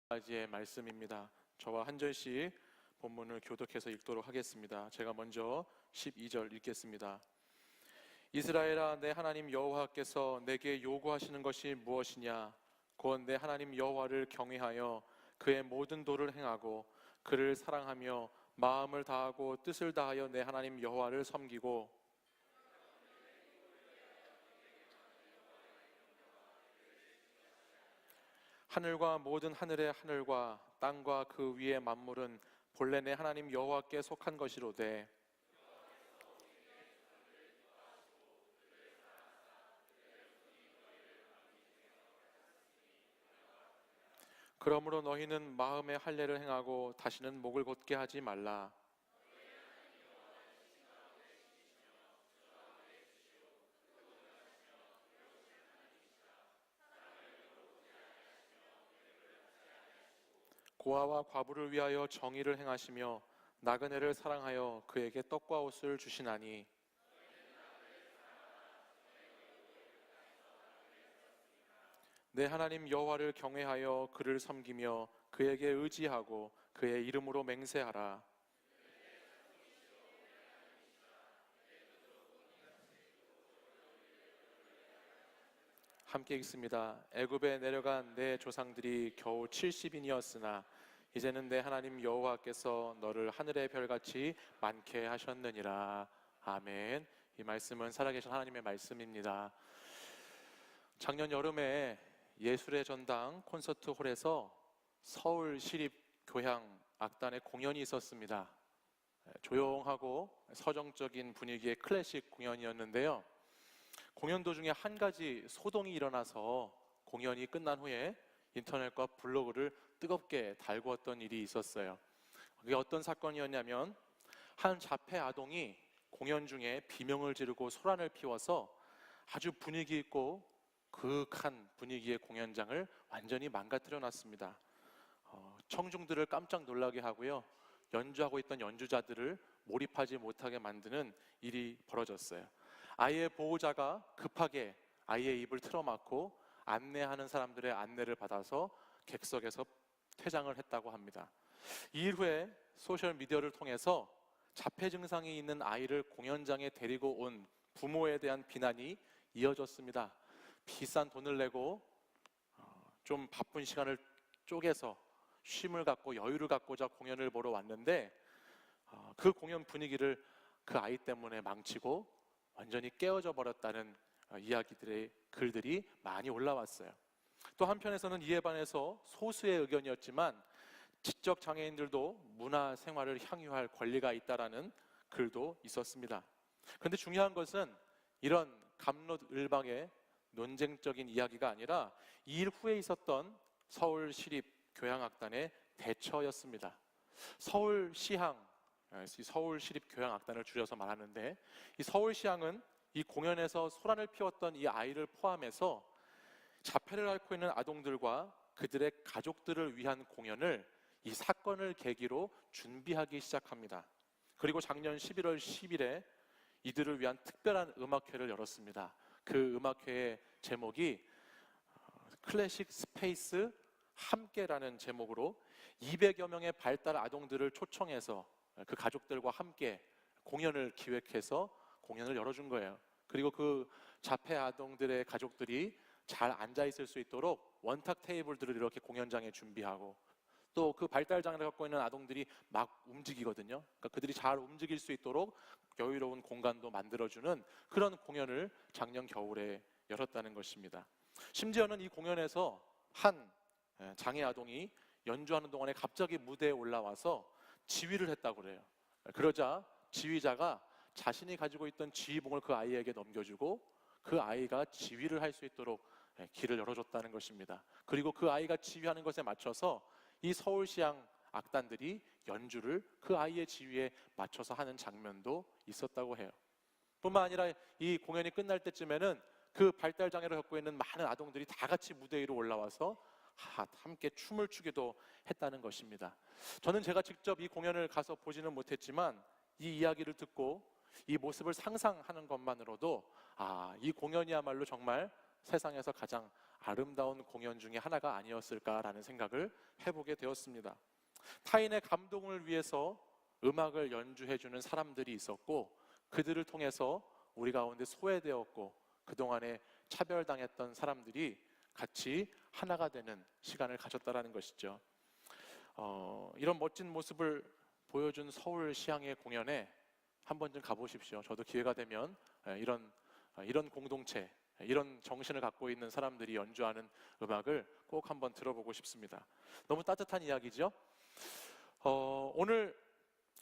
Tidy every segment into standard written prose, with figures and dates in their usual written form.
가지의 말씀입니다. 저와 한 절씩 본문을 교독해서 읽도록 하겠습니다. 제가 먼저 12절 읽겠습니다. 이스라엘아, 내 하나님 여호와께서 내게 요구하시는 것이 무엇이냐? 곧 내 하나님 여호와를 경외하여 그의 모든 도를 행하고 그를 사랑하며 마음을 다하고 뜻을 다하여 내 하나님 여호와를 섬기고 하늘과 모든 하늘의 하늘과 땅과 그 위의 만물은 본래 내 하나님 여호와께 속한 것이로되 그러므로 너희는 마음의 할례를 행하고 다시는 목을 곧게 하지 말라. 고아와 과부를 위하여 정의를 행하시며 나그네를 사랑하여 그에게 떡과 옷을 주시나니 내 하나님 여호와를 경외하여 그를 섬기며 그에게 의지하고 그의 이름으로 맹세하라. 함께 읽습니다. 애굽에 내려간 내 조상들이 겨우 70인이었으나 이제는 내 하나님 여호와께서 너를 하늘의 별같이 많게 하셨느니라. 아멘. 이 말씀은 살아계신 하나님의 말씀입니다. 작년 여름에 예술의 전당 콘서트 홀에서 서울시립교향악단의 공연이 있었습니다. 조용하고 서정적인 분위기의 클래식 공연이었는데요. 공연 도중에 한 가지 소동이 일어나서 공연이 끝난 후에 인터넷과 블로그를 뜨겁게 달구었던 일이 있었어요. 그게 어떤 사건이었냐면 한 자폐 아동이 공연 중에 비명을 지르고 소란을 피워서 아주 분위기 있고 그윽한 분위기의 공연장을 완전히 망가뜨려 놨습니다. 청중들을 깜짝 놀라게 하고요. 연주하고 있던 연주자들을 몰입하지 못하게 만드는 일이 벌어졌어요. 아이의 보호자가 급하게 아이의 입을 틀어막고 안내하는 사람들의 안내를 받아서 객석에서 퇴장을 했다고 합니다. 이 일 후에 소셜미디어를 통해서 자폐 증상이 있는 아이를 공연장에 데리고 온 부모에 대한 비난이 이어졌습니다. 비싼 돈을 내고 좀 바쁜 시간을 쪼개서 쉼을 갖고 여유를 갖고자 공연을 보러 왔는데 그 공연 분위기를 그 아이 때문에 망치고 완전히 깨어져 버렸다는 이야기들의 글들이 많이 올라왔어요. 또 한편에서는 이에 반해서 소수의 의견이었지만 지적 장애인들도 문화 생활을 향유할 권리가 있다라는 글도 있었습니다. 그런데 중요한 것은 이런 갑론을박의 논쟁적인 이야기가 아니라 이 일 후에 있었던 서울시립교향악단의 대처였습니다. 서울시향, 서울시립교향악단을 줄여서 말하는데 이 서울시향은 이 공연에서 소란을 피웠던 이 아이를 포함해서 자폐를 앓고 있는 아동들과 그들의 가족들을 위한 공연을 이 사건을 계기로 준비하기 시작합니다. 그리고 작년 11월 10일에 이들을 위한 특별한 음악회를 열었습니다. 그 음악회의 제목이 클래식 스페이스 함께라는 제목으로 200여 명의 발달 아동들을 초청해서 그 가족들과 함께 공연을 기획해서 공연을 열어준 거예요. 그리고 그 자폐 아동들의 가족들이 잘 앉아 있을 수 있도록 원탁 테이블들을 이렇게 공연장에 준비하고 또 그 발달 장애를 갖고 있는 아동들이 막 움직이거든요. 그러니까 그들이 잘 움직일 수 있도록 여유로운 공간도 만들어주는 그런 공연을 작년 겨울에 열었다는 것입니다. 심지어는 이 공연에서 한 장애 아동이 연주하는 동안에 갑자기 무대에 올라와서 지휘를 했다고 그래요. 그러자 지휘자가 자신이 가지고 있던 지휘봉을 그 아이에게 넘겨주고 그 아이가 지휘를 할 수 있도록 길을 열어줬다는 것입니다. 그리고 그 아이가 지휘하는 것에 맞춰서 이 서울시향 악단들이 연주를 그 아이의 지휘에 맞춰서 하는 장면도 있었다고 해요. 뿐만 아니라 이 공연이 끝날 때쯤에는 그 발달 장애를 갖고 있는 많은 아동들이 다 같이 무대 위로 올라와서 함께 춤을 추기도 했다는 것입니다. 저는 제가 직접 이 공연을 가서 보지는 못했지만 이 이야기를 듣고 이 모습을 상상하는 것만으로도 이 공연이야말로 정말 세상에서 가장 아름다운 공연 중에 하나가 아니었을까라는 생각을 해보게 되었습니다. 타인의 감동을 위해서 음악을 연주해주는 사람들이 있었고, 그들을 통해서 우리 가운데 소외되었고 그동안에 차별당했던 사람들이 같이 하나가 되는 시간을 가졌다라는 것이죠. 이런 멋진 모습을 보여준 서울시향의 공연에 한 번쯤 가보십시오. 저도 기회가 되면 이런 공동체, 이런 정신을 갖고 있는 사람들이 연주하는 음악을 꼭 한번 들어보고 싶습니다. 너무 따뜻한 이야기죠? 오늘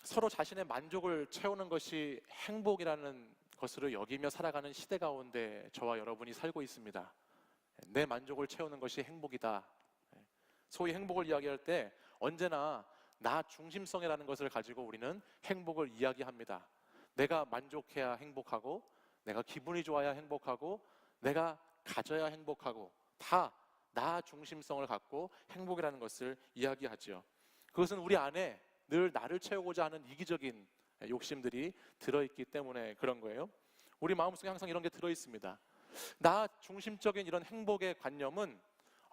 서로 자신의 만족을 채우는 것이 행복이라는 것으로 여기며 살아가는 시대 가운데 저와 여러분이 살고 있습니다. 내 만족을 채우는 것이 행복이다. 소위 행복을 이야기할 때 언제나 나 중심성이라는 것을 가지고 우리는 행복을 이야기합니다. 내가 만족해야 행복하고, 내가 기분이 좋아야 행복하고, 내가 가져야 행복하고, 다 나 중심성을 갖고 행복이라는 것을 이야기하죠. 그것은 우리 안에 늘 나를 채우고자 하는 이기적인 욕심들이 들어있기 때문에 그런 거예요. 우리 마음속에 항상 이런 게 들어있습니다. 나 중심적인 이런 행복의 관념은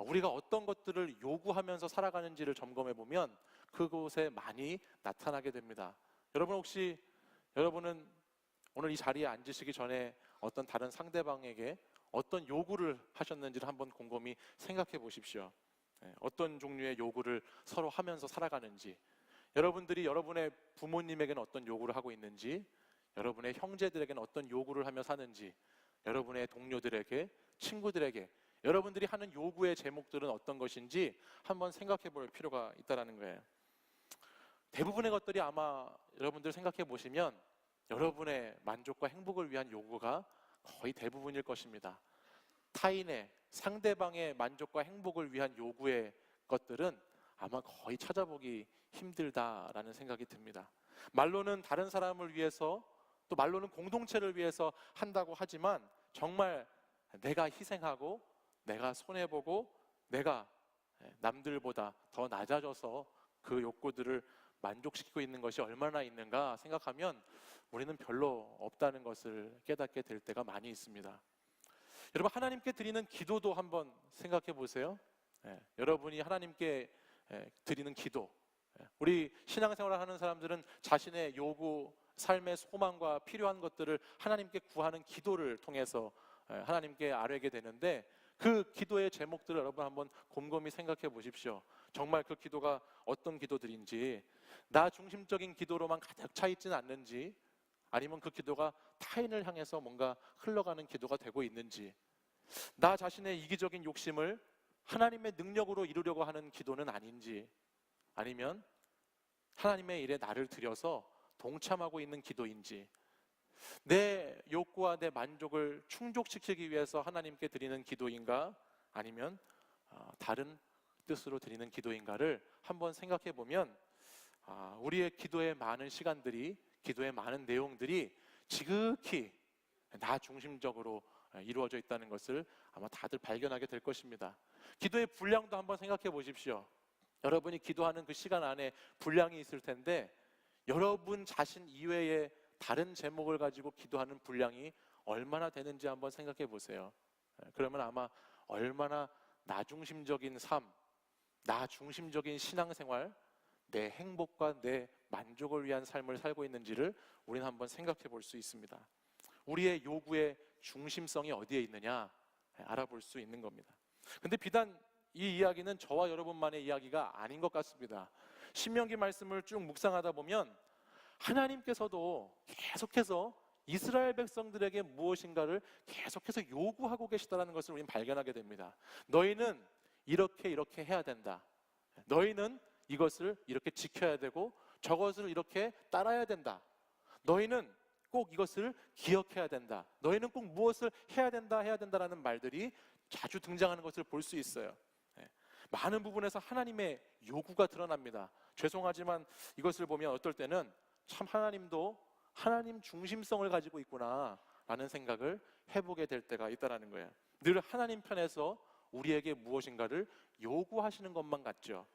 우리가 어떤 것들을 요구하면서 살아가는지를 점검해 보면 그곳에 많이 나타나게 됩니다. 여러분은 오늘 이 자리에 앉으시기 전에 어떤 다른 상대방에게 어떤 요구를 하셨는지를 한번 곰곰이 생각해 보십시오. 어떤 종류의 요구를 서로 하면서 살아가는지, 여러분들이 여러분의 부모님에게는 어떤 요구를 하고 있는지, 여러분의 형제들에게는 어떤 요구를 하며 사는지, 여러분의 동료들에게, 친구들에게 여러분들이 하는 요구의 제목들은 어떤 것인지 한번 생각해 볼 필요가 있다는 거예요. 대부분의 것들이 아마 여러분들 생각해 보시면 여러분의 만족과 행복을 위한 요구가 거의 대부분일 것입니다. 타인의, 상대방의 만족과 행복을 위한 요구의 것들은 아마 거의 찾아보기 힘들다라는 생각이 듭니다. 말로는 다른 사람을 위해서, 또 말로는 공동체를 위해서 한다고 하지만 정말 내가 희생하고, 내가 손해보고, 내가 남들보다 더 낮아져서 그 욕구들을 만족시키고 있는 것이 얼마나 있는가 생각하면 우리는 별로 없다는 것을 깨닫게 될 때가 많이 있습니다. 여러분, 하나님께 드리는 기도도 한번 생각해 보세요. 여러분이 하나님께 드리는 기도, 우리 신앙생활을 하는 사람들은 자신의 요구, 삶의 소망과 필요한 것들을 하나님께 구하는 기도를 통해서 하나님께 아뢰게 되는데, 그 기도의 제목들을 여러분 한번 곰곰이 생각해 보십시오. 정말 그 기도가 어떤 기도들인지, 나 중심적인 기도로만 가득 차 있지는 않는지, 아니면 그 기도가 타인을 향해서 뭔가 흘러가는 기도가 되고 있는지, 나 자신의 이기적인 욕심을 하나님의 능력으로 이루려고 하는 기도는 아닌지, 아니면 하나님의 일에 나를 들여서 동참하고 있는 기도인지, 내 욕구와 내 만족을 충족시키기 위해서 하나님께 드리는 기도인가, 아니면 다른 뜻으로 드리는 기도인가를 한번 생각해 보면 우리의 기도의 많은 시간들이, 기도의 많은 내용들이 지극히 나 중심적으로 이루어져 있다는 것을 아마 다들 발견하게 될 것입니다. 기도의 분량도 한번 생각해 보십시오. 여러분이 기도하는 그 시간 안에 분량이 있을 텐데, 여러분 자신 이외의 다른 제목을 가지고 기도하는 분량이 얼마나 되는지 한번 생각해 보세요. 그러면 아마 얼마나 나 중심적인 삶, 나 중심적인 신앙생활, 내 행복과 내 만족을 위한 삶을 살고 있는지를 우리는 한번 생각해 볼 수 있습니다. 우리의 요구의 중심성이 어디에 있느냐 알아볼 수 있는 겁니다. 근데 비단 이 이야기는 저와 여러분만의 이야기가 아닌 것 같습니다. 신명기 말씀을 쭉 묵상하다 보면 하나님께서도 계속해서 이스라엘 백성들에게 무엇인가를 계속해서 요구하고 계시다는 것을 우리는 발견하게 됩니다. 너희는 이렇게 해야 된다. 너희는 이것을 이렇게 지켜야 되고 저것을 이렇게 따라야 된다. 너희는 꼭 이것을 기억해야 된다. 너희는 꼭 무엇을 해야 된다라는 말들이 자주 등장하는 것을 볼 수 있어요. 많은 부분에서 하나님의 요구가 드러납니다. 죄송하지만 이것을 보면 어떨 때는 참 하나님도 하나님 중심성을 가지고 있구나 라는 생각을 해보게 될 때가 있다는 거예요. 늘 하나님 편에서 우리에게 무엇인가를 요구하시는 것만 같죠.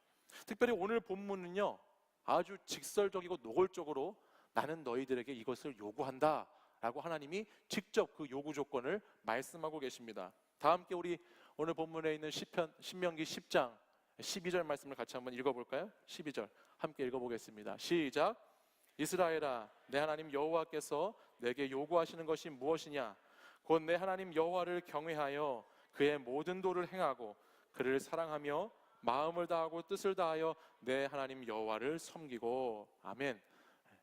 특별히 오늘 본문은요, 아주 직설적이고 노골적으로 나는 너희들에게 이것을 요구한다 라고 하나님이 직접 그 요구 조건을 말씀하고 계십니다. 다 함께 우리 오늘 본문에 있는 시편 신명기 10장 12절 말씀을 같이 한번 읽어볼까요? 12절 함께 읽어보겠습니다. 시작. 이스라엘아, 내 하나님 여호와께서 내게 요구하시는 것이 무엇이냐? 곧 내 하나님 여호와를 경외하여 그의 모든 도를 행하고 그를 사랑하며 마음을 다하고 뜻을 다하여 내 하나님 여호와를 섬기고. 아멘.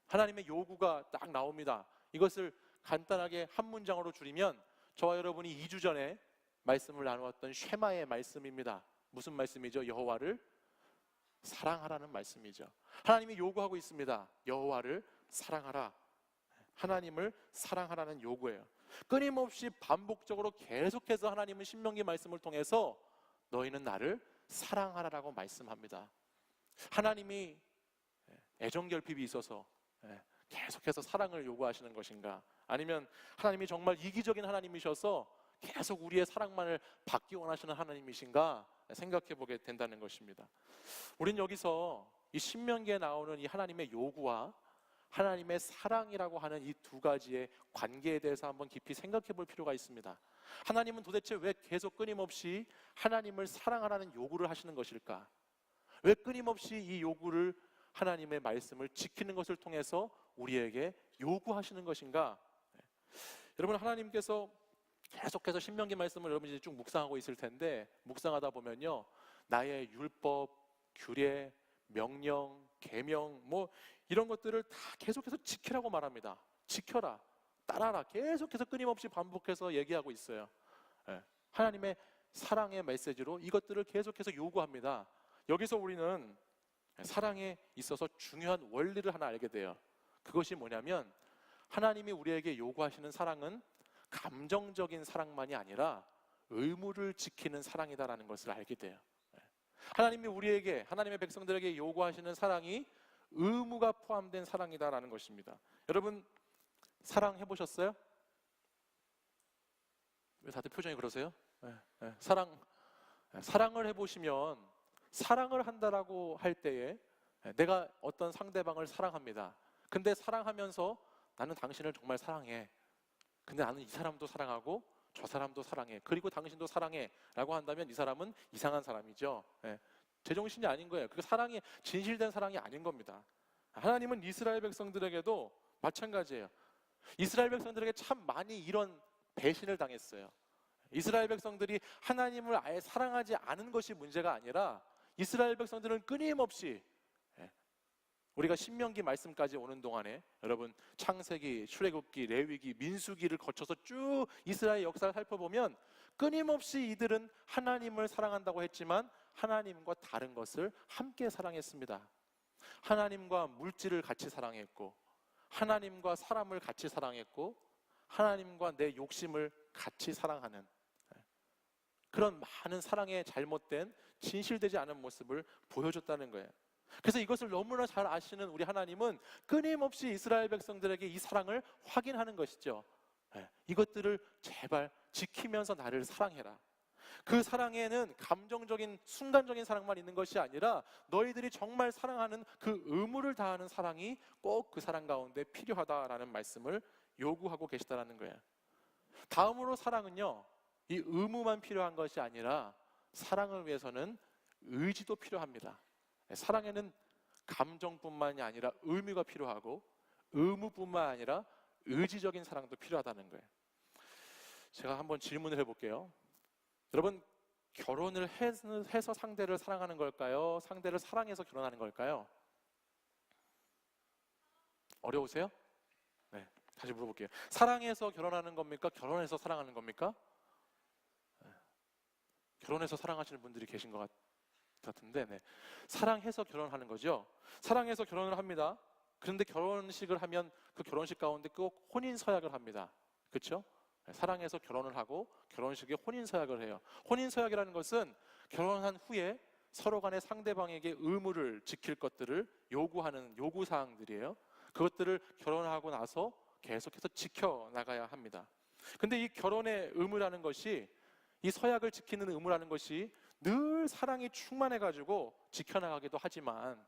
하나님의 요구가 딱 나옵니다. 이것을 간단하게 한 문장으로 줄이면 저와 여러분이 2주 전에 말씀을 나누었던 쉐마의 말씀입니다. 무슨 말씀이죠? 여호와를 사랑하라는 말씀이죠. 하나님이 요구하고 있습니다. 여호와를 사랑하라. 하나님을 사랑하라는 요구예요. 끊임없이 반복적으로 계속해서 하나님은 신명기 말씀을 통해서 너희는 나를 사랑하라라고 말씀합니다. 하나님이 애정결핍이 있어서 계속해서 사랑을 요구하시는 것인가? 아니면 하나님이 정말 이기적인 하나님이셔서 계속 우리의 사랑만을 받기 원하시는 하나님이신가 생각해 보게 된다는 것입니다. 우린 여기서 이 신명기에 나오는 이 하나님의 요구와 하나님의 사랑이라고 하는 이 두 가지의 관계에 대해서 한번 깊이 생각해 볼 필요가 있습니다. 하나님은 도대체 왜 계속 끊임없이 하나님을 사랑하라는 요구를 하시는 것일까? 왜 끊임없이 이 요구를 하나님의 말씀을 지키는 것을 통해서 우리에게 요구하시는 것인가? 여러분, 하나님께서 계속해서 신명기 말씀을 여러분이 이제 쭉 묵상하고 있을 텐데, 묵상하다 보면요, 나의 율법, 규례, 명령, 계명 뭐 이런 것들을 다 계속해서 지키라고 말합니다. 지켜라, 따라라, 계속해서 끊임없이 반복해서 얘기하고 있어요. 하나님의 사랑의 메시지로 이것들을 계속해서 요구합니다. 여기서 우리는 사랑에 있어서 중요한 원리를 하나 알게 돼요. 그것이 뭐냐면, 하나님이 우리에게 요구하시는 사랑은 감정적인 사랑만이 아니라 의무를 지키는 사랑이다라는 것을 알게 돼요. 하나님이 우리에게, 하나님의 백성들에게 요구하시는 사랑이 의무가 포함된 사랑이다라는 것입니다. 여러분, 사랑 해보셨어요? 왜 다들 표정이 그러세요? 사랑을 해보시면, 사랑을 한다라고 할 때에 내가 어떤 상대방을 사랑합니다. 근데 사랑하면서 나는 당신을 정말 사랑해. 근데 나는 이 사람도 사랑하고 저 사람도 사랑해. 그리고 당신도 사랑해 라고 한다면 이 사람은 이상한 사람이죠. 제정신이 아닌 거예요. 그 사랑이 진실된 사랑이 아닌 겁니다. 하나님은 이스라엘 백성들에게도 마찬가지예요. 이스라엘 백성들에게 참 많이 이런 배신을 당했어요. 이스라엘 백성들이 하나님을 아예 사랑하지 않은 것이 문제가 아니라 이스라엘 백성들은 끊임없이, 우리가 신명기 말씀까지 오는 동안에 여러분 창세기, 출애굽기, 레위기, 민수기를 거쳐서 쭉 이스라엘 역사를 살펴보면 끊임없이 이들은 하나님을 사랑한다고 했지만 하나님과 다른 것을 함께 사랑했습니다. 하나님과 물질을 같이 사랑했고, 하나님과 사람을 같이 사랑했고, 하나님과 내 욕심을 같이 사랑하는 그런 많은 사랑의 잘못된, 진실되지 않은 모습을 보여줬다는 거예요. 그래서 이것을 너무나 잘 아시는 우리 하나님은 끊임없이 이스라엘 백성들에게 이 사랑을 확인하는 것이죠. 이것들을 제발 지키면서 나를 사랑해라. 그 사랑에는 감정적인 순간적인 사랑만 있는 것이 아니라 너희들이 정말 사랑하는 그 의무를 다하는 사랑이 꼭 그 사랑 가운데 필요하다라는 말씀을 요구하고 계시다라는 거예요. 다음으로 사랑은요, 이 의무만 필요한 것이 아니라 사랑을 위해서는 의지도 필요합니다. 사랑에는 감정뿐만이 아니라 의미가 필요하고 의무뿐만 아니라 의지적인 사랑도 필요하다는 거예요. 제가 한번 질문을 해볼게요. 여러분, 결혼을 해서 상대를 사랑하는 걸까요? 상대를 사랑해서 결혼하는 걸까요? 어려우세요? 네, 다시 물어볼게요. 사랑해서 결혼하는 겁니까? 결혼해서 사랑하는 겁니까? 결혼해서 사랑하시는 분들이 계신 것 같은데, 사랑해서 결혼하는 거죠. 사랑해서 결혼을 합니다. 그런데 결혼식을 하면 그 결혼식 가운데 꼭 혼인 서약을 합니다. 그렇죠? 사랑해서 결혼을 하고 결혼식에 혼인 서약을 해요. 혼인 서약이라는 것은 결혼한 후에 서로 간에 상대방에게 의무를 지킬 것들을 요구하는 요구 사항들이에요. 그것들을 결혼하고 나서 계속해서 지켜나가야 합니다. 근데 이 결혼의 의무라는 것이, 이 서약을 지키는 의무라는 것이 늘 사랑이 충만해가지고 지켜나가기도 하지만,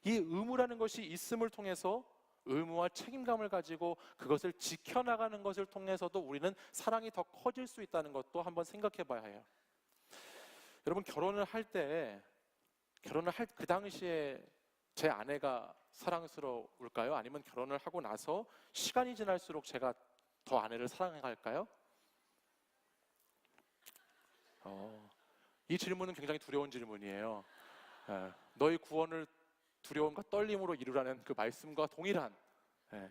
이 의무라는 것이 있음을 통해서 의무와 책임감을 가지고 그것을 지켜나가는 것을 통해서도 우리는 사랑이 더 커질 수 있다는 것도 한번 생각해 봐야 해요. 여러분, 결혼을 할 그 당시에 제 아내가 사랑스러울까요? 아니면 결혼을 하고 나서 시간이 지날수록 제가 더 아내를 사랑할까요? 이 질문은 굉장히 두려운 질문이에요. 너희 구원을 두려움과 떨림으로 이루라는 그 말씀과 동일한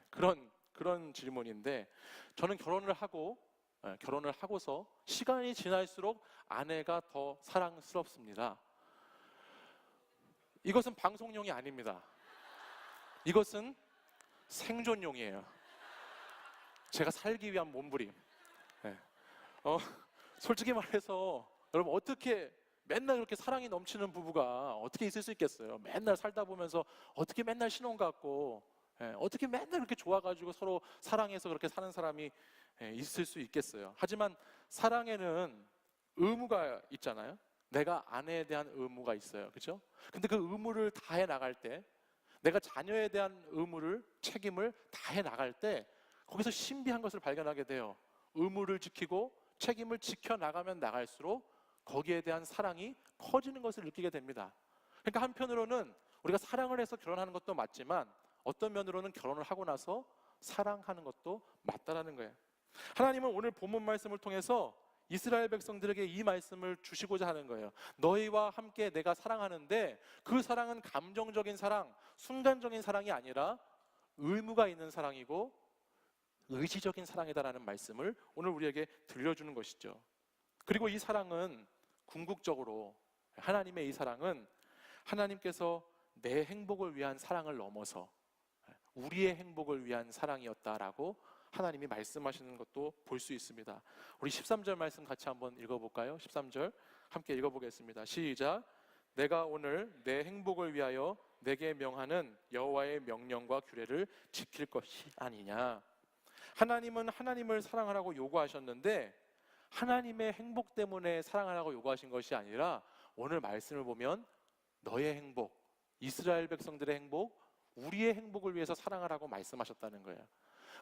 그런 질문인데, 저는 결혼을 하고서 시간이 지날수록 아내가 더 사랑스럽습니다. 이것은 방송용이 아닙니다. 이것은 생존용이에요. 제가 살기 위한 몸부림. 솔직히 말해서 여러분, 어떻게 맨날 이렇게 사랑이 넘치는 부부가 어떻게 있을 수 있겠어요? 맨날 살다 보면서 어떻게 맨날 신혼 같고, 어떻게 맨날 이렇게 좋아가지고 서로 사랑해서 그렇게 사는 사람이 있을 수 있겠어요? 하지만 사랑에는 의무가 있잖아요. 내가 아내에 대한 의무가 있어요. 그렇죠? 근데 그 의무를 다해 나갈 때, 내가 자녀에 대한 책임을 다해 나갈 때, 거기서 신비한 것을 발견하게 돼요. 의무를 지키고 책임을 지켜 나가면 나갈수록 거기에 대한 사랑이 커지는 것을 느끼게 됩니다. 그러니까 한편으로는 우리가 사랑을 해서 결혼하는 것도 맞지만, 어떤 면으로는 결혼을 하고 나서 사랑하는 것도 맞다라는 거예요. 하나님은 오늘 본문 말씀을 통해서 이스라엘 백성들에게 이 말씀을 주시고자 하는 거예요. 너희와 함께 내가 사랑하는데, 그 사랑은 감정적인 사랑, 순간적인 사랑이 아니라 의무가 있는 사랑이고 의지적인 사랑이다라는 말씀을 오늘 우리에게 들려주는 것이죠. 그리고 이 사랑은 궁극적으로, 하나님의 이 사랑은 하나님께서 내 행복을 위한 사랑을 넘어서 우리의 행복을 위한 사랑이었다라고 하나님이 말씀하시는 것도 볼 수 있습니다. 우리 13절 말씀 같이 한번 읽어볼까요? 13절 함께 읽어보겠습니다. 시작. 내가 오늘 내 행복을 위하여 내게 명하는 여호와의 명령과 규례를 지킬 것이 아니냐. 하나님은 하나님을 사랑하라고 요구하셨는데, 하나님의 행복 때문에 사랑하라고 요구하신 것이 아니라, 오늘 말씀을 보면 너의 행복, 이스라엘 백성들의 행복, 우리의 행복을 위해서 사랑하라고 말씀하셨다는 거예요.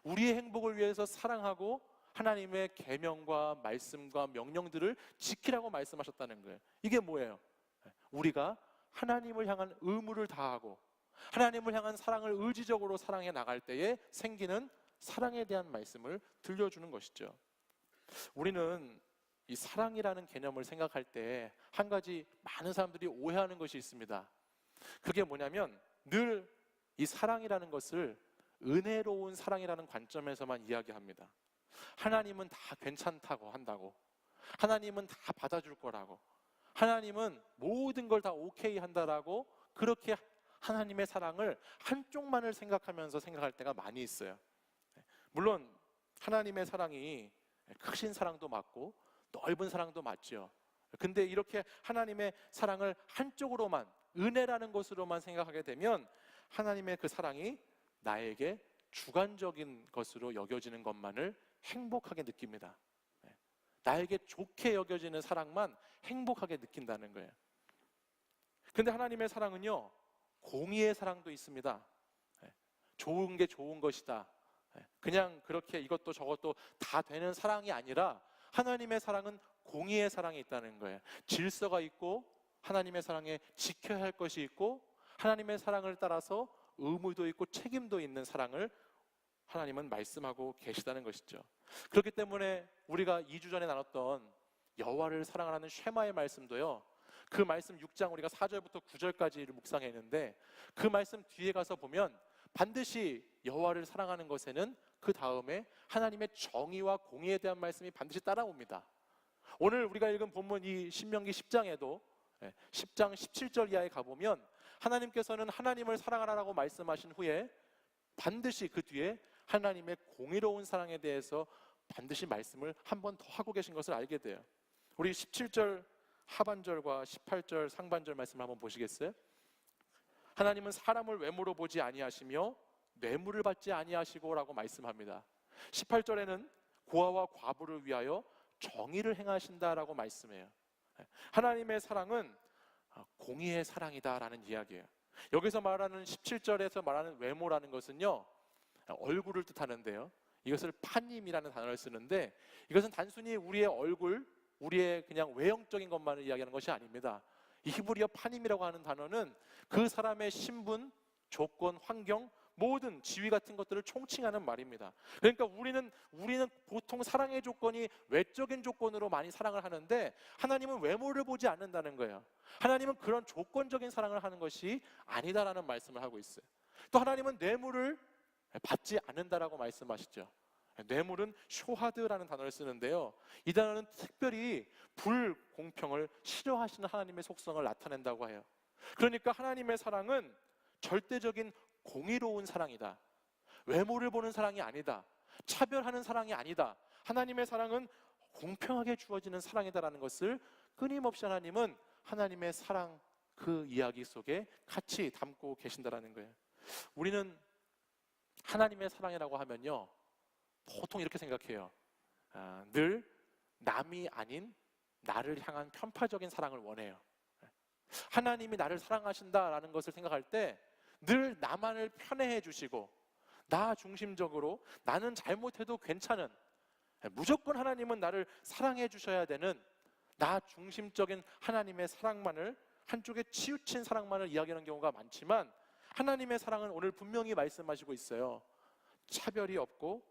우리의 행복을 위해서 사랑하고 하나님의 계명과 말씀과 명령들을 지키라고 말씀하셨다는 거예요. 이게 뭐예요? 우리가 하나님을 향한 의무를 다하고 하나님을 향한 사랑을 의지적으로 사랑해 나갈 때에 생기는 사랑에 대한 말씀을 들려주는 것이죠. 우리는 이 사랑이라는 개념을 생각할 때 한 가지 많은 사람들이 오해하는 것이 있습니다. 그게 뭐냐면, 늘 이 사랑이라는 것을 은혜로운 사랑이라는 관점에서만 이야기합니다. 하나님은 다 괜찮다고 한다고, 하나님은 다 받아줄 거라고, 하나님은 모든 걸 다 오케이 한다라고, 그렇게 하나님의 사랑을 한쪽만을 생각하면서 생각할 때가 많이 있어요. 물론 하나님의 사랑이 크신 사랑도 맞고 넓은 사랑도 맞죠. 근데 이렇게 하나님의 사랑을 한쪽으로만, 은혜라는 것으로만 생각하게 되면 하나님의 그 사랑이 나에게 주관적인 것으로 여겨지는 것만을 행복하게 느낍니다. 나에게 좋게 여겨지는 사랑만 행복하게 느낀다는 거예요. 근데 하나님의 사랑은요, 공의의 사랑도 있습니다. 좋은 게 좋은 것이다, 그냥 그렇게 이것도 저것도 다 되는 사랑이 아니라, 하나님의 사랑은 공의의 사랑이 있다는 거예요. 질서가 있고 하나님의 사랑에 지켜야 할 것이 있고, 하나님의 사랑을 따라서 의무도 있고 책임도 있는 사랑을 하나님은 말씀하고 계시다는 것이죠. 그렇기 때문에 우리가 2주 전에 나눴던 여호와를 사랑하라는 쉐마의 말씀도요, 그 말씀 6장 우리가 4절부터 9절까지를 묵상했는데, 그 말씀 뒤에 가서 보면 반드시 여호와를 사랑하는 것에는 그 다음에 하나님의 정의와 공의에 대한 말씀이 반드시 따라옵니다. 오늘 우리가 읽은 본문 이 신명기 10장에도 10장 17절 이하에 가보면, 하나님께서는 하나님을 사랑하라고 말씀하신 후에 반드시 그 뒤에 하나님의 공의로운 사랑에 대해서 반드시 말씀을 한 번 더 하고 계신 것을 알게 돼요. 우리 17절 하반절과 18절 상반절 말씀 한번 보시겠어요? 하나님은 사람을 외모로 보지 아니하시며 뇌물을 받지 아니하시고 라고 말씀합니다. 18절에는 고아와 과부를 위하여 정의를 행하신다라고 말씀해요. 하나님의 사랑은 공의의 사랑이다라는 이야기예요. 여기서 말하는 17절에서 말하는 외모라는 것은요, 얼굴을 뜻하는데요, 이것을 파님이라는 단어를 쓰는데, 이것은 단순히 우리의 얼굴, 우리의 그냥 외형적인 것만을 이야기하는 것이 아닙니다. 이 히브리어 파님이라고 하는 단어는 그 사람의 신분, 조건, 환경, 모든 지위 같은 것들을 총칭하는 말입니다. 그러니까 우리는 보통 사랑의 조건이 외적인 조건으로 많이 사랑을 하는데, 하나님은 외모를 보지 않는다는 거예요. 하나님은 그런 조건적인 사랑을 하는 것이 아니다라는 말씀을 하고 있어요. 또 하나님은 뇌물을 받지 않는다라고 말씀하시죠. 뇌물은 쇼하드라는 단어를 쓰는데요, 이 단어는 특별히 불공평을 싫어하시는 하나님의 속성을 나타낸다고 해요. 그러니까 하나님의 사랑은 절대적인 공의로운 사랑이다. 외모를 보는 사랑이 아니다. 차별하는 사랑이 아니다. 하나님의 사랑은 공평하게 주어지는 사랑이다라는 것을 끊임없이 하나님은 하나님의 사랑 그 이야기 속에 같이 담고 계신다라는 거예요. 우리는 하나님의 사랑이라고 하면요, 보통 이렇게 생각해요. 늘 남이 아닌 나를 향한 편파적인 사랑을 원해요. 하나님이 나를 사랑하신다라는 것을 생각할 때 늘 나만을 편애해 주시고 나 중심적으로 나는 잘못해도 괜찮은, 무조건 하나님은 나를 사랑해 주셔야 되는 나 중심적인 하나님의 사랑만을, 한쪽에 치우친 사랑만을 이야기하는 경우가 많지만, 하나님의 사랑은 오늘 분명히 말씀하시고 있어요. 차별이 없고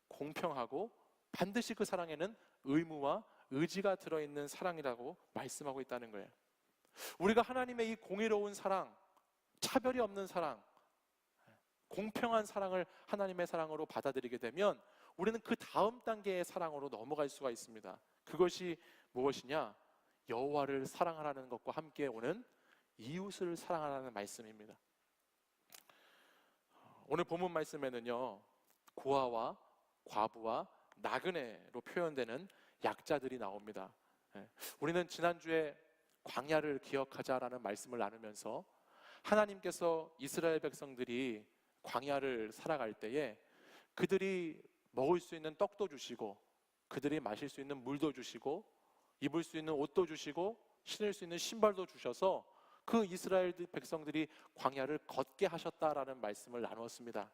공평하고 반드시 그 사랑에는 의무와 의지가 들어있는 사랑이라고 말씀하고 있다는 거예요. 우리가 하나님의 이 공의로운 사랑, 차별이 없는 사랑, 공평한 사랑을 하나님의 사랑으로 받아들이게 되면 우리는 그 다음 단계의 사랑으로 넘어갈 수가 있습니다. 그것이 무엇이냐? 여호와를 사랑하라는 것과 함께 오는 이웃을 사랑하라는 말씀입니다. 오늘 본문 말씀에는요, 고아와 과부와 나그네로 표현되는 약자들이 나옵니다. 우리는 지난주에 광야를 기억하자라는 말씀을 나누면서 하나님께서 이스라엘 백성들이 광야를 살아갈 때에 그들이 먹을 수 있는 떡도 주시고, 그들이 마실 수 있는 물도 주시고, 입을 수 있는 옷도 주시고, 신을 수 있는 신발도 주셔서 그 이스라엘 백성들이 광야를 걷게 하셨다라는 말씀을 나누었습니다.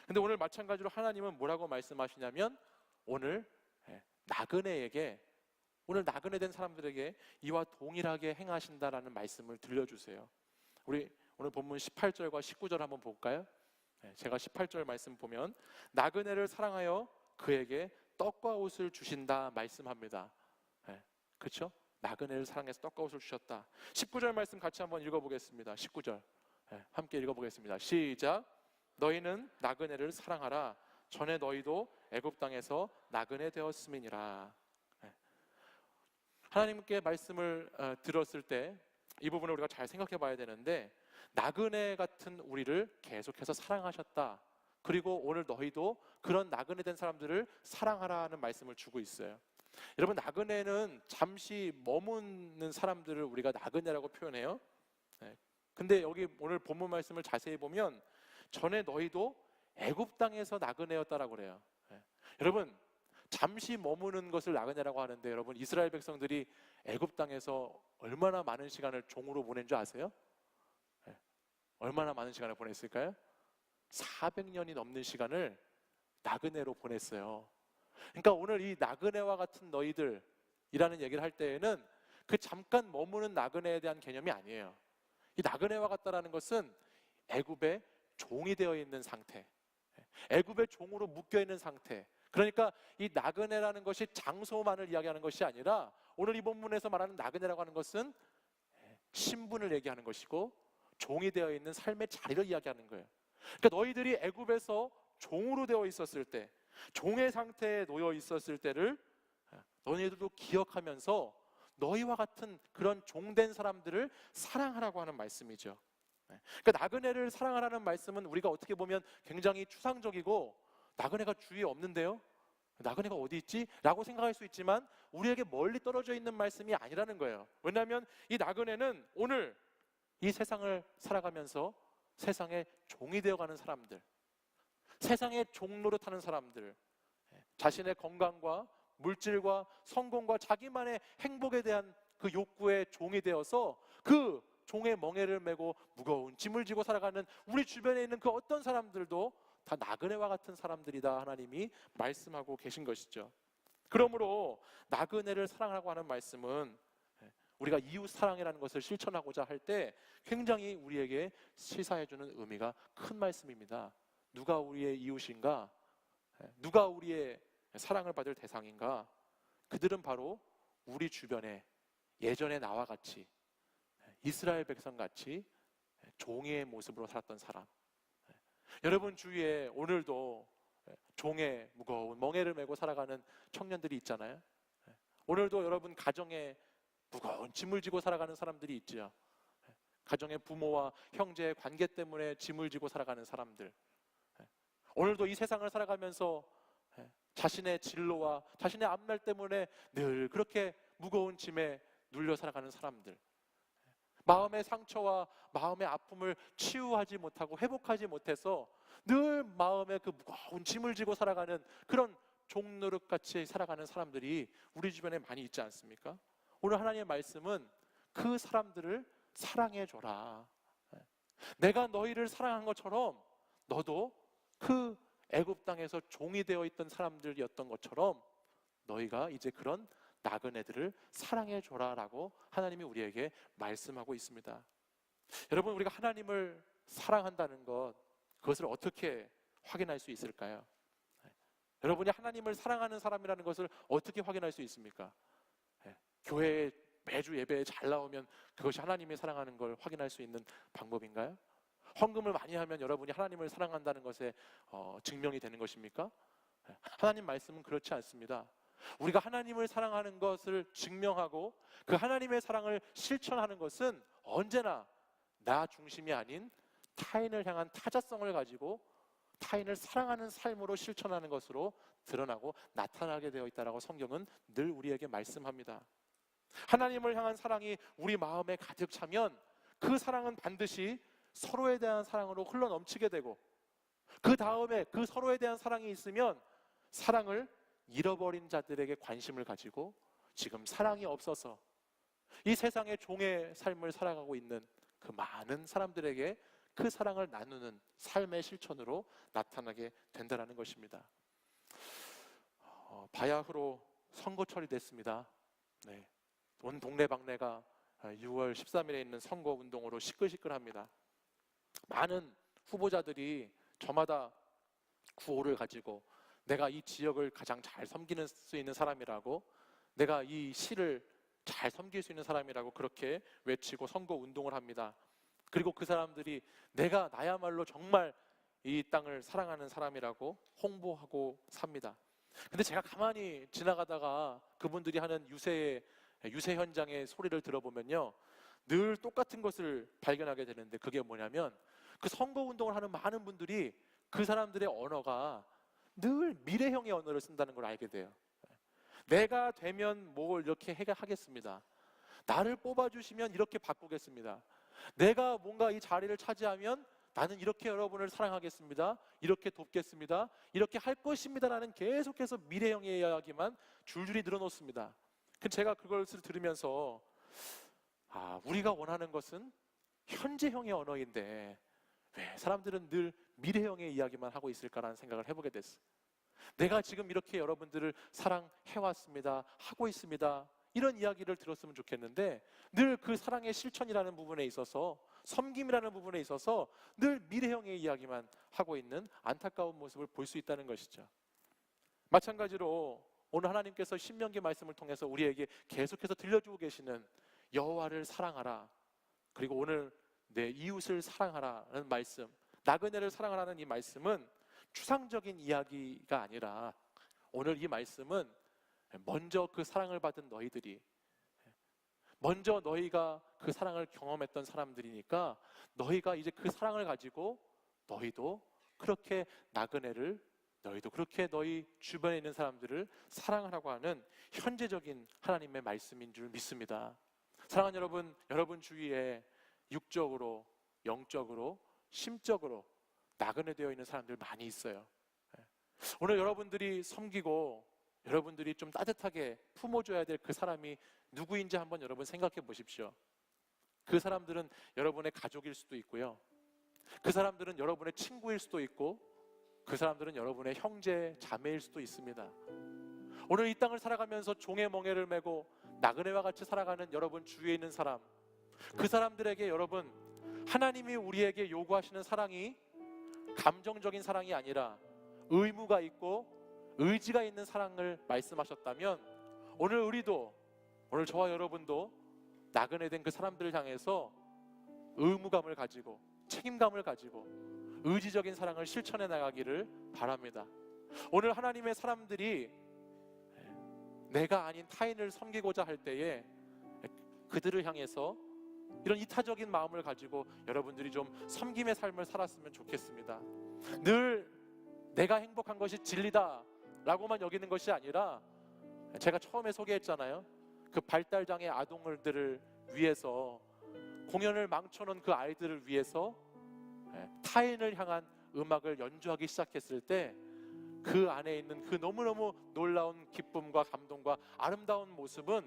근데 오늘 마찬가지로 하나님은 뭐라고 말씀하시냐면, 오늘 나그네된 사람들에게 이와 동일하게 행하신다라는 말씀을 들려주세요. 우리 오늘 본문 18절과 19절 한번 볼까요? 제가 18절 말씀 보면, 나그네를 사랑하여 그에게 떡과 옷을 주신다 말씀합니다. 그렇죠? 나그네를 사랑해서 떡과 옷을 주셨다. 19절 말씀 같이 한번 읽어보겠습니다. 19절 함께 읽어보겠습니다. 시작. 너희는 나그네를 사랑하라. 전에 너희도 애굽 땅에서 나그네 되었음이니라. 하나님께 말씀을 들었을 때 이 부분을 우리가 잘 생각해 봐야 되는데, 나그네 같은 우리를 계속해서 사랑하셨다. 그리고 오늘 너희도 그런 나그네 된 사람들을 사랑하라는 말씀을 주고 있어요. 여러분, 나그네는 잠시 머무는 사람들을 우리가 나그네라고 표현해요. 근데 여기 오늘 본문 말씀을 자세히 보면 전에 너희도 애굽 땅에서 나그네였다라고 그래요. 여러분, 잠시 머무는 것을 나그네라고 하는데, 여러분, 이스라엘 백성들이 애굽 땅에서 얼마나 많은 시간을 종으로 보낸 줄 아세요? 얼마나 많은 시간을 보냈을까요? 400년이 넘는 시간을 나그네로 보냈어요. 그러니까 오늘 이 나그네와 같은 너희들이라는 얘기를 할 때에는 그 잠깐 머무는 나그네에 대한 개념이 아니에요. 이 나그네와 같다라는 것은 애굽의 종이 되어 있는 상태, 애굽의 종으로 묶여 있는 상태. 그러니까 이 나그네라는 것이 장소만을 이야기하는 것이 아니라, 오늘 이 본문에서 말하는 나그네라고 하는 것은 신분을 얘기하는 것이고 종이 되어 있는 삶의 자리를 이야기하는 거예요. 그러니까 너희들이 애굽에서 종으로 되어 있었을 때, 종의 상태에 놓여 있었을 때를 너희들도 기억하면서 너희와 같은 그런 종된 사람들을 사랑하라고 하는 말씀이죠. 그러니까 나그네를 사랑하라는 말씀은 우리가 어떻게 보면 굉장히 추상적이고, 나그네가 주위에 없는데요? 나그네가 어디 있지? 라고 생각할 수 있지만 우리에게 멀리 떨어져 있는 말씀이 아니라는 거예요. 왜냐하면 이 나그네는 오늘 이 세상을 살아가면서 세상의 종이 되어가는 사람들, 세상의 종 노릇하는 사람들, 자신의 건강과 물질과 성공과 자기만의 행복에 대한 그 욕구의 종이 되어서 그 종의 멍에를 메고 무거운 짐을 지고 살아가는 우리 주변에 있는 그 어떤 사람들도 다 나그네와 같은 사람들이다, 하나님이 말씀하고 계신 것이죠. 그러므로 나그네를 사랑하라고 하는 말씀은 우리가 이웃 사랑이라는 것을 실천하고자 할 때 굉장히 우리에게 시사해주는 의미가 큰 말씀입니다. 누가 우리의 이웃인가? 누가 우리의 사랑을 받을 대상인가? 그들은 바로 우리 주변에 예전에 나와 같이 이스라엘 백성같이 종의 모습으로 살았던 사람. 여러분 주위에 오늘도 종의 무거운 멍에를 메고 살아가는 청년들이 있잖아요. 오늘도 여러분 가정에 무거운 짐을 지고 살아가는 사람들이 있죠. 가정의 부모와 형제의 관계 때문에 짐을 지고 살아가는 사람들. 오늘도 이 세상을 살아가면서 자신의 진로와 자신의 앞날 때문에 늘 그렇게 무거운 짐에 눌려 살아가는 사람들. 마음의 상처와 마음의 아픔을 치유하지 못하고 회복하지 못해서 늘 마음에 그 무거운 짐을 지고 살아가는 그런 종노릇같이 살아가는 사람들이 우리 주변에 많이 있지 않습니까? 오늘 하나님의 말씀은 그 사람들을 사랑해줘라. 내가 너희를 사랑한 것처럼 너도 그 애굽 땅에서 종이 되어 있던 사람들이었던 것처럼 너희가 이제 그런 나그네들을 사랑해줘라 라고 하나님이 우리에게 말씀하고 있습니다. 여러분, 우리가 하나님을 사랑한다는 것, 그것을 어떻게 확인할 수 있을까요? 여러분이 하나님을 사랑하는 사람이라는 것을 어떻게 확인할 수 있습니까? 교회에 매주 예배에 잘 나오면 그것이 하나님이 사랑하는 걸 확인할 수 있는 방법인가요? 헌금을 많이 하면 여러분이 하나님을 사랑한다는 것에 증명이 되는 것입니까? 하나님 말씀은 그렇지 않습니다. 우리가 하나님을 사랑하는 것을 증명하고 그 하나님의 사랑을 실천하는 것은 언제나 나 중심이 아닌 타인을 향한 타자성을 가지고 타인을 사랑하는 삶으로 실천하는 것으로 드러나고 나타나게 되어 있다라고 성경은 늘 우리에게 말씀합니다. 하나님을 향한 사랑이 우리 마음에 가득 차면 그 사랑은 반드시 서로에 대한 사랑으로 흘러넘치게 되고 그 다음에 그 서로에 대한 사랑이 있으면 사랑을 잃어버린 자들에게 관심을 가지고 지금 사랑이 없어서 이 세상의 종의 삶을 살아가고 있는 그 많은 사람들에게 그 사랑을 나누는 삶의 실천으로 나타나게 된다는 것입니다. 바야흐로 선거철이 됐습니다. 네. 온 동네방네가 6월 13일에 있는 선거운동으로 시끌시끌합니다. 많은 후보자들이 저마다 구호를 가지고 내가 이 지역을 가장 잘 섬기는 수 있는 사람이라고, 내가 이 시를 잘 섬길 수 있는 사람이라고 그렇게 외치고 선거운동을 합니다. 그리고 그 사람들이 내가 나야말로 정말 이 땅을 사랑하는 사람이라고 홍보하고 삽니다. 근데 제가 가만히 지나가다가 그분들이 하는 유세 현장의 소리를 들어보면요, 늘 똑같은 것을 발견하게 되는데 그게 뭐냐면 그 선거운동을 하는 많은 분들이 그 사람들의 언어가 늘 미래형의 언어를 쓴다는 걸 알게 돼요. 내가 되면 뭘 이렇게 하겠습니다. 나를 뽑아주시면 이렇게 바꾸겠습니다. 내가 뭔가 이 자리를 차지하면 나는 이렇게 여러분을 사랑하겠습니다. 이렇게 돕겠습니다. 이렇게 할 것입니다라는 계속해서 미래형의 이야기만 줄줄이 늘어놓습니다. 제가 그것을 들으면서 우리가 원하는 것은 현재형의 언어인데 왜 사람들은 늘 미래형의 이야기만 하고 있을까라는 생각을 해보게 됐어요. 내가 지금 이렇게 여러분들을 사랑해왔습니다. 하고 있습니다. 이런 이야기를 들었으면 좋겠는데 늘 그 사랑의 실천이라는 부분에 있어서, 섬김이라는 부분에 있어서 늘 미래형의 이야기만 하고 있는 안타까운 모습을 볼 수 있다는 것이죠. 마찬가지로 오늘 하나님께서 신명기 말씀을 통해서 우리에게 계속해서 들려주고 계시는 여호와를 사랑하라, 그리고 오늘 내 이웃을 사랑하라는 말씀, 나그네를 사랑하라는 이 말씀은 추상적인 이야기가 아니라 오늘 이 말씀은 먼저 그 사랑을 받은 너희들이, 먼저 너희가 그 사랑을 경험했던 사람들이니까 너희가 이제 그 사랑을 가지고 너희도 그렇게 나그네를, 너희도 그렇게 너희 주변에 있는 사람들을 사랑하라고 하는 현재적인 하나님의 말씀인 줄 믿습니다. 사랑하는 여러분, 여러분 주위에 육적으로, 영적으로, 심적으로 나그네 되어 있는 사람들 많이 있어요. 오늘 여러분들이 섬기고 여러분들이 좀 따뜻하게 품어줘야 될 그 사람이 누구인지 한번 여러분 생각해 보십시오. 그 사람들은 여러분의 가족일 수도 있고요, 그 사람들은 여러분의 친구일 수도 있고, 그 사람들은 여러분의 형제, 자매일 수도 있습니다. 오늘 이 땅을 살아가면서 종의 멍에를 메고 나그네와 같이 살아가는 여러분 주위에 있는 사람, 그 사람들에게 여러분, 하나님이 우리에게 요구하시는 사랑이 감정적인 사랑이 아니라 의무가 있고 의지가 있는 사랑을 말씀하셨다면, 오늘 우리도, 오늘 저와 여러분도 나그네 된 그 사람들을 향해서 의무감을 가지고 책임감을 가지고 의지적인 사랑을 실천해 나가기를 바랍니다. 오늘 하나님의 사람들이 내가 아닌 타인을 섬기고자 할 때에 그들을 향해서 이런 이타적인 마음을 가지고 여러분들이 좀 섬김의 삶을 살았으면 좋겠습니다. 늘 내가 행복한 것이 진리다 라고만 여기는 것이 아니라, 제가 처음에 소개했잖아요. 그 발달장애 아동들을 위해서, 공연을 망쳐놓은 그 아이들을 위해서 타인을 향한 음악을 연주하기 시작했을 때 그 안에 있는 그 너무너무 놀라운 기쁨과 감동과 아름다운 모습은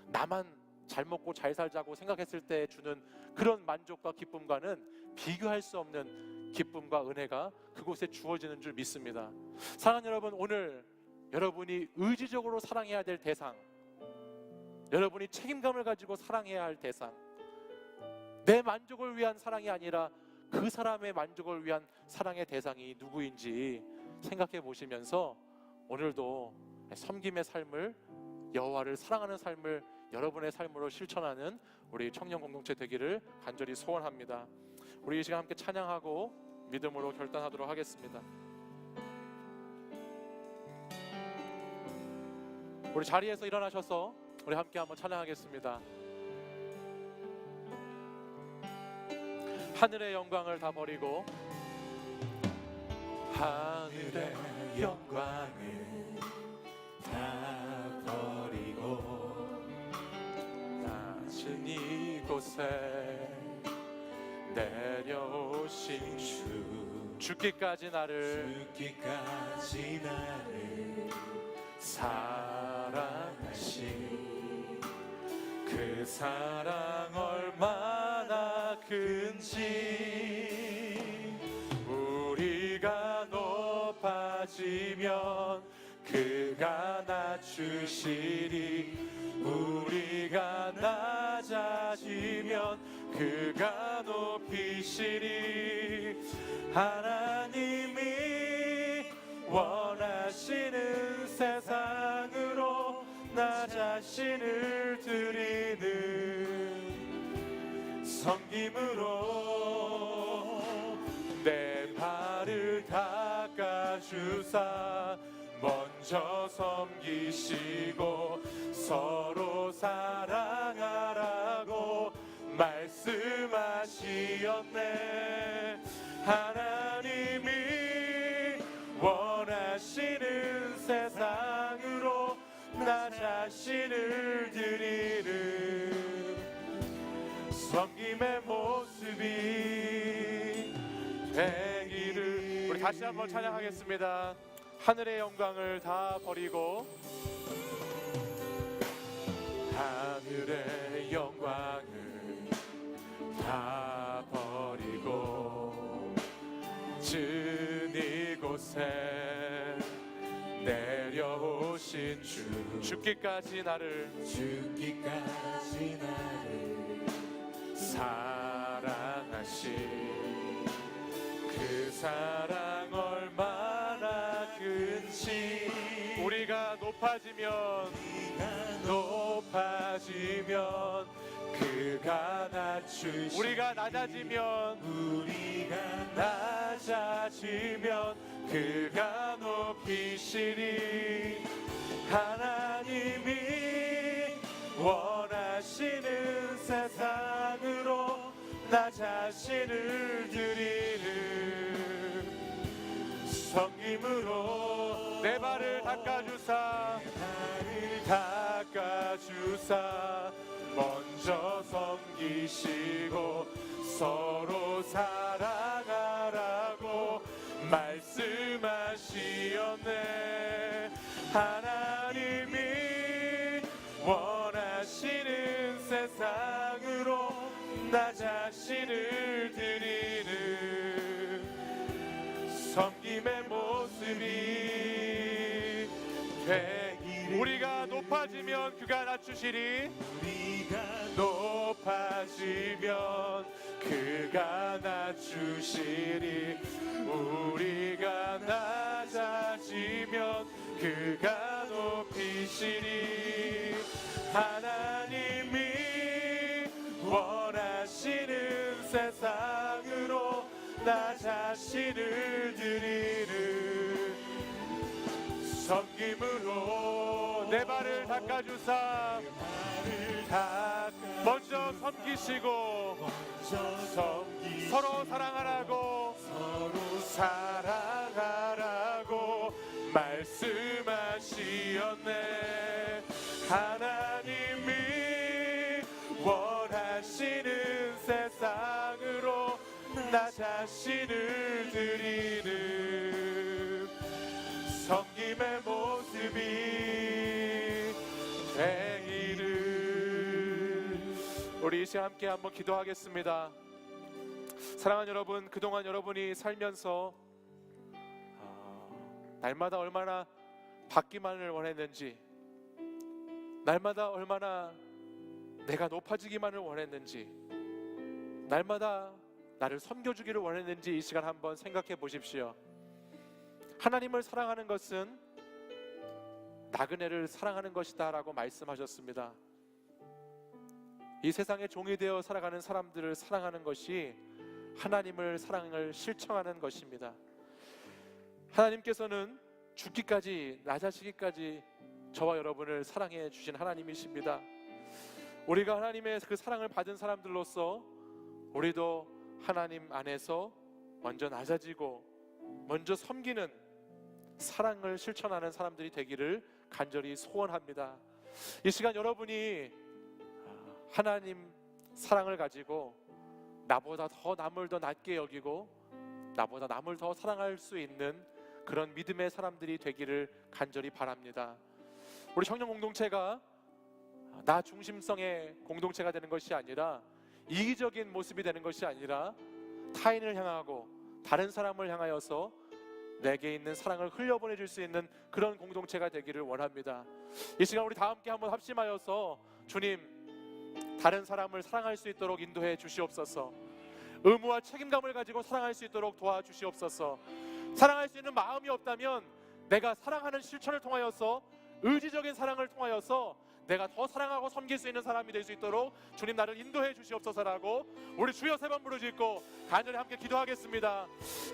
나만 잘 먹고 잘 살자고 생각했을 때 주는 그런 만족과 기쁨과는 비교할 수 없는 기쁨과 은혜가 그곳에 주어지는 줄 믿습니다. 사랑하는 여러분, 오늘 여러분이 의지적으로 사랑해야 될 대상, 여러분이 책임감을 가지고 사랑해야 할 대상, 내 만족을 위한 사랑이 아니라 그 사람의 만족을 위한 사랑의 대상이 누구인지 생각해 보시면서 오늘도 섬김의 삶을, 여호와를 사랑하는 삶을 여러분의 삶으로 실천하는 우리 청년 공동체 되기를 간절히 소원합니다. 우리 이 시간 함께 찬양하고 믿음으로 결단하도록 하겠습니다. 우리 자리에서 일어나셔서 우리 함께 한번 찬양하겠습니다. 하늘의 영광을 다 버리고, 하늘의 영광을 다 버리고 낮은 이곳에 내려오신 주, 죽기까지 나를 사랑하신 그 사랑 얼마나 큰지, 우리가 높아지면 그가 낮추시리, 우리가 낮아지면 그가 높이시리. 하나님이 원하시는 세상으로 나 자신을 드리는 섬김으로 내 발을 닦아주사 먼저 섬기시고 서로 사랑하라고 말씀하시었네. 하나님이 원하시는 세상으로 나 자신을 드리는 섬김의 모습이 되기를. 우리 다시 한번 찬양하겠습니다. 하늘의 영광을 다 버리고, 하늘의 영광을 다 버리고 진 이곳에 내려오신 주, 죽기까지 나를 사랑하신 그 사랑 얼마나 큰지, 우리가 높아지면 그가 낮추시, 우리가 낮아지면 그가 높이시리. 하나님이 원하시는 세상으로 나 자신을 드리는 섬김으로 내 발을 닦아주사 먼저 섬기시고 서로 사랑하라고 말씀하시었네. 하나님이 원하시는 세상으로 나 자신을 드리는 섬김의 모습이 되기 우리가 높아지면 그가 낮추시리. 높아지면 그가 낮추시리. 우리가 낮아지면 그가 높이시리. 하나님이 원하시는 세상으로 나 자신을 드리는 섬김으로 내 발을 닦아주사 먼저 섬기시고 서로 사랑하라고 말씀하시었네. 하나님이 원하시는 세상으로 나 자신을 드리는 섬김의 모습이 되기를. 우리 이 시간 함께 한번 기도하겠습니다. 사랑하는 여러분, 그동안 여러분이 살면서 날마다 얼마나 받기만을 원했는지, 날마다 얼마나 내가 높아지기만을 원했는지, 날마다 나를 섬겨주기를 원했는지 이 시간 한번 생각해 보십시오. 하나님을 사랑하는 것은 나그네를 사랑하는 것이다 라고 말씀하셨습니다. 이 세상의 종이 되어 살아가는 사람들을 사랑하는 것이 하나님을 사랑을 실천하는 것입니다. 하나님께서는 죽기까지, 낮아지기까지 저와 여러분을 사랑해 주신 하나님이십니다. 우리가 하나님의 그 사랑을 받은 사람들로서 우리도 하나님 안에서 먼저 낮아지고 먼저 섬기는 사랑을 실천하는 사람들이 되기를 간절히 소원합니다. 이 시간 여러분이 하나님 사랑을 가지고 나보다 더 남을 더 낮게 여기고 나보다 남을 더 사랑할 수 있는 그런 믿음의 사람들이 되기를 간절히 바랍니다. 우리 청년 공동체가 나 중심성의 공동체가 되는 것이 아니라 이기적인 모습이 되는 것이 아니라 타인을 향하고 다른 사람을 향하여서 내게 있는 사랑을 흘려보내줄 수 있는 그런 공동체가 되기를 원합니다. 이 시간 우리 다 함께 한번 합심하여서 주님, 다른 사람을 사랑할 수 있도록 인도해 주시옵소서. 의무와 책임감을 가지고 사랑할 수 있도록 도와주시옵소서. 사랑할 수 있는 마음이 없다면 내가 사랑하는 실천을 통하여서, 의지적인 사랑을 통하여서 내가 더 사랑하고 섬길 수 있는 사람이 될 수 있도록 주님 나를 인도해 주시옵소서라고 우리 주여 3번 부르짖고 간절히 함께 기도하겠습니다.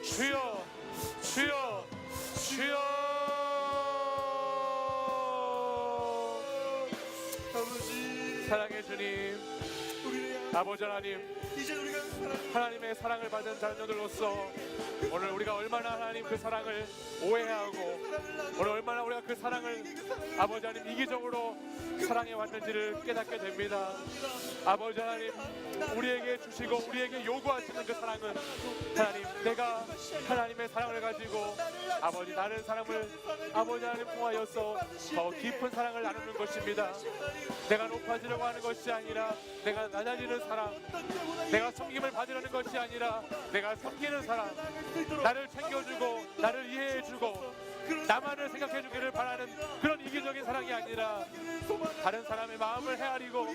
주여, 주여, 주여. 아버지, 사랑의 주님, 아버지 하나님, 하나님의 사랑을 받은 자녀들로서 오늘 우리가 얼마나 하나님 그 사랑을 오해하고 오늘 얼마나 우리가 그 사랑을 아버지 하나님 이기적으로 사랑해 왔는지를 깨닫게 됩니다. 아버지 하나님, 우리에게 주시고 우리에게 요구하시는 그 사랑은 하나님, 내가 하나님의 사랑을 가지고 아버지 다른 사람을 아버지 하나님 통하여서 더 깊은 사랑을 나누는 것입니다. 내가 높아지려고 하는 것이 아니라 내가 낮아지는 사랑, 내가 섬김을 받으려는 것이 아니라 내가 섬기는 사랑, 나를 챙겨주고 나를 이해해주고 나만을 생각해주기를 바라는 그런 이기적인 사랑이 아니라 다른 사람의 마음을 헤아리고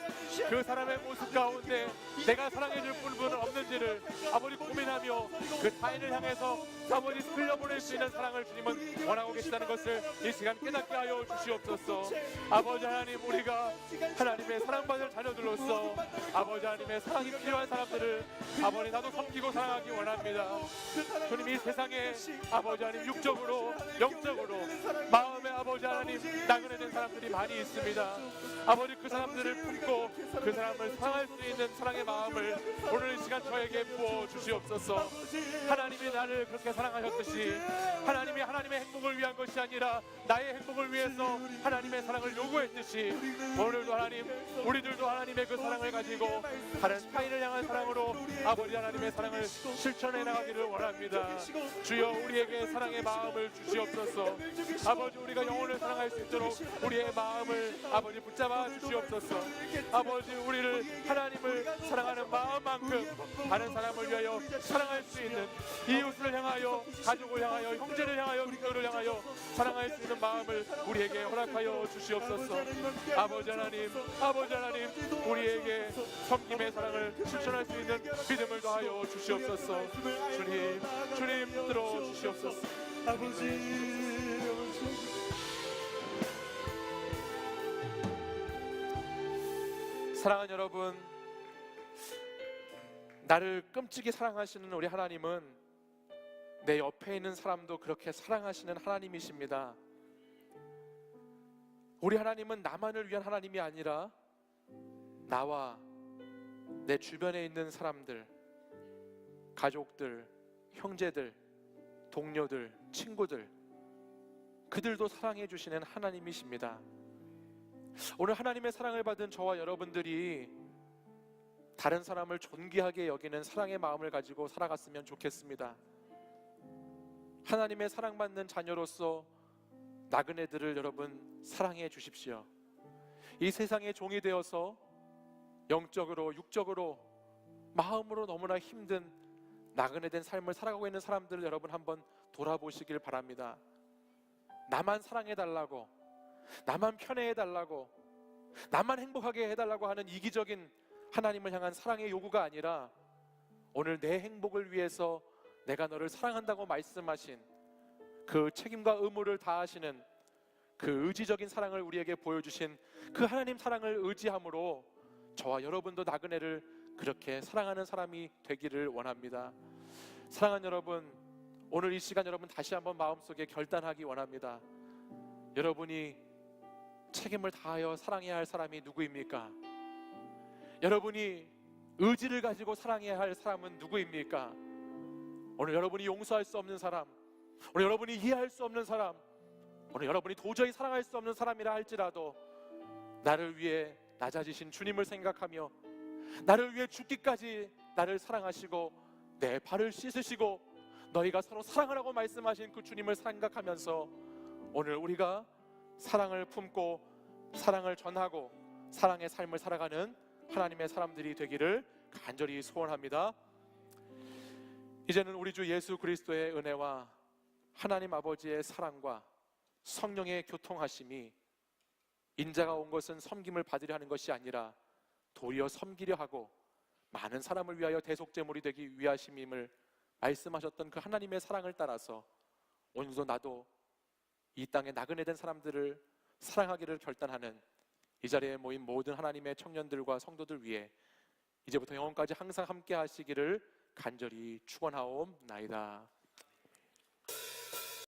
그 사람의 모습 가운데 내가 사랑해줄 분은 없는지를 아버지 고민하며 그 타인을 향해서 아버지 흘려보낼 수 있는 사랑을 주님은 원하고 계시다는 것을 이 시간 깨닫게 하여 주시옵소서. 아버지 하나님, 우리가 하나님의 사랑받을 자녀들로서 아버지 하나님의 사랑이 필요한 사람들을 아버지 나도 섬기고 사랑하기 원합니다. 주님, 이 세상에 아버지 하나님 육적으로 영적으로 마음에 아버지 하나님 나그네된 사람들이 많이 있습니다. 아버지, 그 사람들을 품고 그 사람을 사랑할 수 있는 사랑의 마음을 오늘 이 시간 저에게 부어 주시옵소서. 하나님이 나를 그렇게 사랑하셨듯이 하나님이 하나님의 행복을 위한 것이 아니라 나의 행복을 위해서 하나님의 사랑을 요구했듯이 오늘도 하나님, 우리들도 하나님의 그 사랑을 가지고 다른 타인을 향한 사랑으로 아버지 하나님의 사랑을 실천해 나가기를 원합니다. 주여, 우리에게 사랑의 마음을 주시옵소서. 아버지, 우리가 영혼을 사랑할 수 있도록 우리의 마음을 아버지 붙잡아 주시옵소서. 아버지, 우리를 하나님을 사랑하는 마음만큼 다른 사람을 위하여 사랑할 수 있는 있는 이웃을 향하여, 가족을 향하여, 형제를 향하여, 교회를 향하여 사랑할 수 있는 마음을 우리에게 허락하여 주시옵소서. 아버지 하나님, 아버지 하나님, 우리에게 섬김의 사랑을 실천할 수 있는 믿음을 더하여 주시옵소서. 주님, 주님 들어 주시옵소서. 아버지. 사랑하는 여러분, 나를 끔찍이 사랑하시는 우리 하나님은 내 옆에 있는 사람도 그렇게 사랑하시는 하나님이십니다. 우리 하나님은 나만을 위한 하나님이 아니라 나와 내 주변에 있는 사람들, 가족들, 형제들, 동료들, 친구들, 그들도 사랑해 주시는 하나님이십니다. 오늘 하나님의 사랑을 받은 저와 여러분들이 다른 사람을 존귀하게 여기는 사랑의 마음을 가지고 살아갔으면 좋겠습니다. 하나님의 사랑받는 자녀로서 나그네들을 여러분 사랑해 주십시오. 이 세상의 종이 되어서 영적으로, 육적으로, 마음으로 너무나 힘든 나그네된 삶을 살아가고 있는 사람들을 여러분 한번 돌아보시길 바랍니다. 나만 사랑해달라고, 나만 편애해달라고, 나만 행복하게 해달라고 하는 이기적인 하나님을 향한 사랑의 요구가 아니라 오늘 내 행복을 위해서 내가 너를 사랑한다고 말씀하신 그 책임과 의무를 다하시는 그 의지적인 사랑을 우리에게 보여주신 그 하나님 사랑을 의지함으로 저와 여러분도 나그네를 그렇게 사랑하는 사람이 되기를 원합니다. 사랑하는 여러분, 오늘 이 시간 여러분 다시 한번 마음속에 결단하기 원합니다. 여러분이 책임을 다하여 사랑해야 할 사람이 누구입니까? 여러분이 의지를 가지고 사랑해야 할 사람은 누구입니까? 오늘 여러분이 용서할 수 없는 사람, 오늘 여러분이 이해할 수 없는 사람, 오늘 여러분이 도저히 사랑할 수 없는 사람이라 할지라도 나를 위해 낮아지신 주님을 생각하며 나를 위해 죽기까지 나를 사랑하시고 내 발을 씻으시고 너희가 서로 사랑하라고 말씀하신 그 주님을 생각하면서 오늘 우리가 사랑을 품고 사랑을 전하고 사랑의 삶을 살아가는 하나님의 사람들이 되기를 간절히 소원합니다. 이제는 우리 주 예수 그리스도의 은혜와 하나님 아버지의 사랑과 성령의 교통하심이 인자가 온 것은 섬김을 받으려 하는 것이 아니라 도리어 섬기려 하고 많은 사람을 위하여 대속제물이 되기 위하심임을 말씀하셨던 그 하나님의 사랑을 따라서 오늘도 나도 이 땅에 나그네된 사람들을 사랑하기를 결단하는 이 자리에 모인 모든 하나님의 청년들과 성도들 위해 이제부터 영원까지 항상 함께 하시기를 간절히 축원하옵나이다.